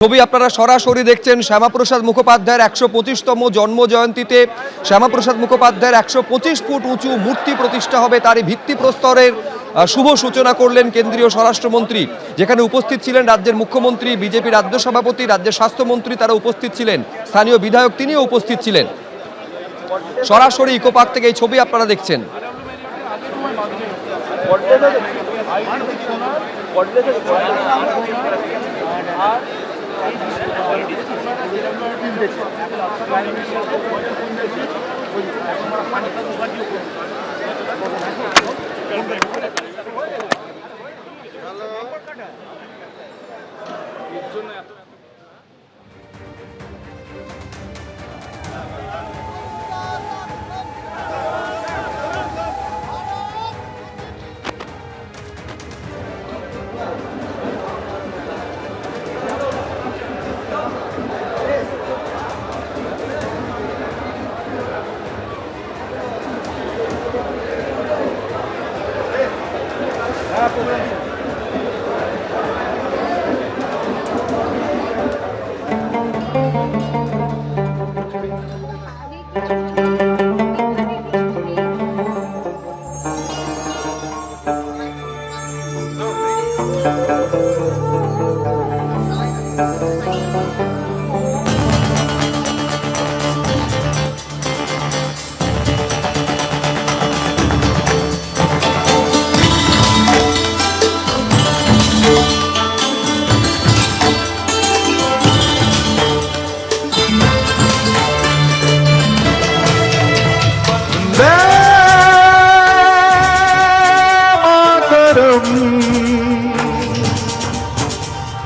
ছবি আপনারা সরাসরি দেখছেন শ্যামাপ্রসাদ মুখোপাধ্যায়ের ১২৫তম জন্মজয়ন্তীতে শ্যামাপ্রসাদ মুখোপাধ্যায়ের ১২৫ ফুট উঁচু মূর্তি প্রতিষ্ঠা হবে, তারই ভিত্তিপ্রস্তরের শুভ সূচনা করলেন কেন্দ্রীয় স্বরাষ্ট্রমন্ত্রী। যেখানে উপস্থিত ছিলেন রাজ্যের মুখ্যমন্ত্রী, বিজেপি রাজ্য সভাপতি, রাজ্যের স্বাস্থ্যমন্ত্রী, তারা উপস্থিত ছিলেন। স্থানীয় বিধায়ক তিনিও উপস্থিত ছিলেন। সরাসরি ইকো পার্ক থেকে এই ছবি আপনারা দেখছেন।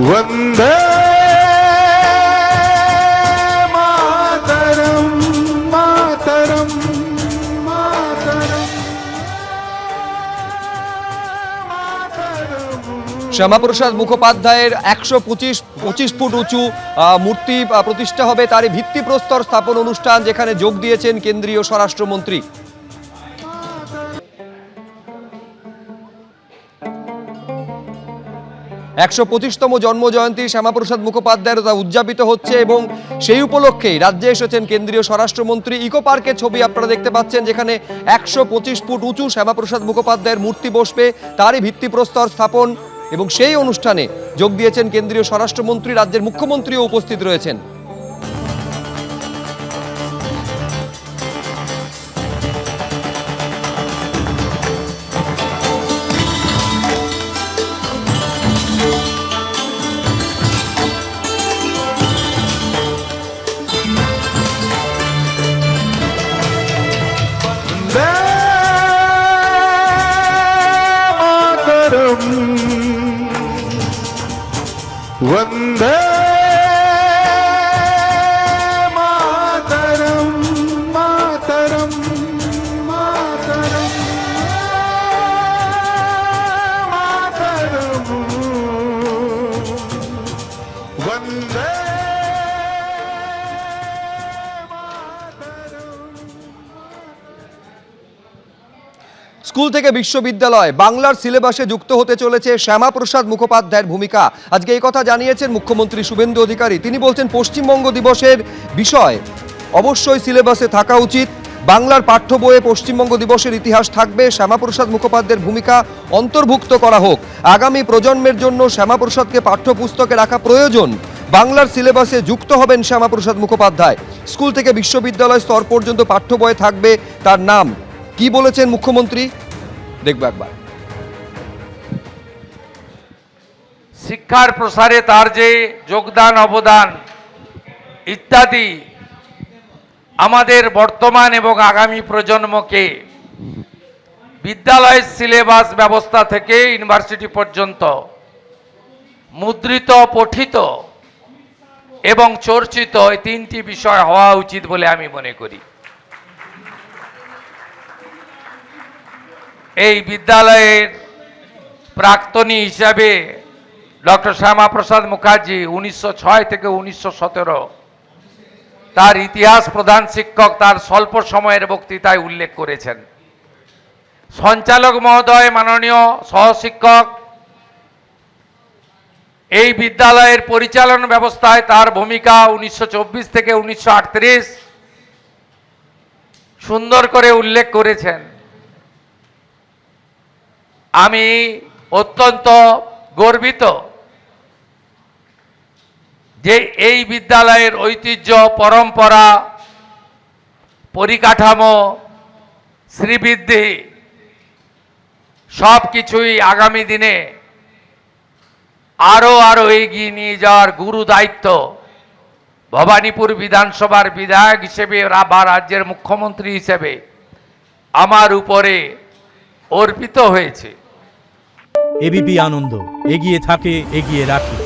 वंदे मातरम मातरम मातरम। শ্যামাপ্রসাদ মুখোপাধ্যায়ের ১২৫ ফুট উঁচু মূর্তি প্রতিষ্ঠা হবে, তারই ভিত্তিপ্রস্তর স্থাপন অনুষ্ঠান, যেখানে যোগ দিয়েছেন কেন্দ্রীয় স্বরাষ্ট্রমন্ত্রী। একশো ১২৫তম জন্মজয়ন্তী শ্যামাপ্রসাদ মুখোপাধ্যায়ের উদযাপিত হচ্ছে এবং সেই উপলক্ষেই রাজ্যে এসেছেন কেন্দ্রীয় স্বরাষ্ট্রমন্ত্রী। ইকো পার্কের ছবি আপনারা দেখতে পাচ্ছেন, যেখানে ১২৫ ফুট উঁচু শ্যামাপ্রসাদ মুখোপাধ্যায়ের মূর্তি বসবে, তারই ভিত্তিপ্রস্তর স্থাপন, এবং সেই অনুষ্ঠানে যোগ দিয়েছেন কেন্দ্রীয় স্বরাষ্ট্রমন্ত্রী। রাজ্যের মুখ্যমন্ত্রীও উপস্থিত রয়েছেন। वंदे मातरम मातरम मातरम मातरम वंदे। স্কুল থেকে বিশ্ববিদ্যালয় বাংলার সিলেবাসে যুক্ত হতে চলেছে শ্যামাপ্রসাদ মুখোপাধ্যায়ের ভূমিকা। আজকে এই কথা জানিয়েছেন মুখ্যমন্ত্রী শুভেন্দু অধিকারী। তিনি বলছেন, পশ্চিমবঙ্গ দিবসের বিষয় অবশ্যই সিলেবাসে থাকা উচিত। বাংলার পাঠ্য বইয়ে পশ্চিমবঙ্গ দিবসের ইতিহাস থাকবে, শ্যামাপ্রসাদ মুখোপাধ্যায়ের ভূমিকা অন্তর্ভুক্ত করা হোক। আগামী প্রজন্মের জন্য শ্যামাপ্রসাদকে পাঠ্যপুস্তকে রাখা প্রয়োজন। বাংলার সিলেবাসে যুক্ত হবেন শ্যামাপ্রসাদ মুখোপাধ্যায়। স্কুল থেকে বিশ্ববিদ্যালয় স্তর পর্যন্ত পাঠ্য বইয়ে থাকবে তার নাম। কি বলেছেন মুখ্যমন্ত্রী, দেখবো একবার। শিক্ষার প্রসারে তার যে যোগদান অবদান ইত্যাদি আমাদের বর্তমান এবং আগামী প্রজন্মকে বিদ্যালয়ের সিলেবাস ব্যবস্থা থেকে ইউনিভার্সিটি পর্যন্ত মুদ্রিত, পঠিত এবং চর্চিত এই তিনটি বিষয় হওয়া উচিত বলে আমি মনে করি। এই বিদ্যালয়ের প্রাক্তনী হিসাবে ডক্টর শ্যামাপ্রসাদ মুখার্জি 1906 থেকে 1917 তার ইতিহাস প্রধান শিক্ষক তার স্বল্প সময়ের বক্তৃতায় উল্লেখ করেছেন। সঞ্চালক মহোদয়, মাননীয় সহশিক্ষক এই বিদ্যালয়ের পরিচালনা ব্যবস্থায় তার ভূমিকা 1924 থেকে 1938 সুন্দর করে উল্লেখ করেছেন। আমি অত্যন্ত গর্বিত যে এই বিদ্যালয়ের ঐতিহ্য, পরম্পরা, পরিকাঠামো, শ্রীবৃদ্ধি সব কিছুই আগামী দিনে আরো এগিয়ে নিয়ে যাওয়ার গুরু দায়িত্ব ভবানীপুর বিধানসভার বিধায়ক হিসেবে বা রাজ্যের মুখ্যমন্ত্রী হিসেবে আমার উপরে অর্পিত হয়েছে। এবিপি আনন্দ, এগিয়ে থাকে, এগিয়ে রাখে।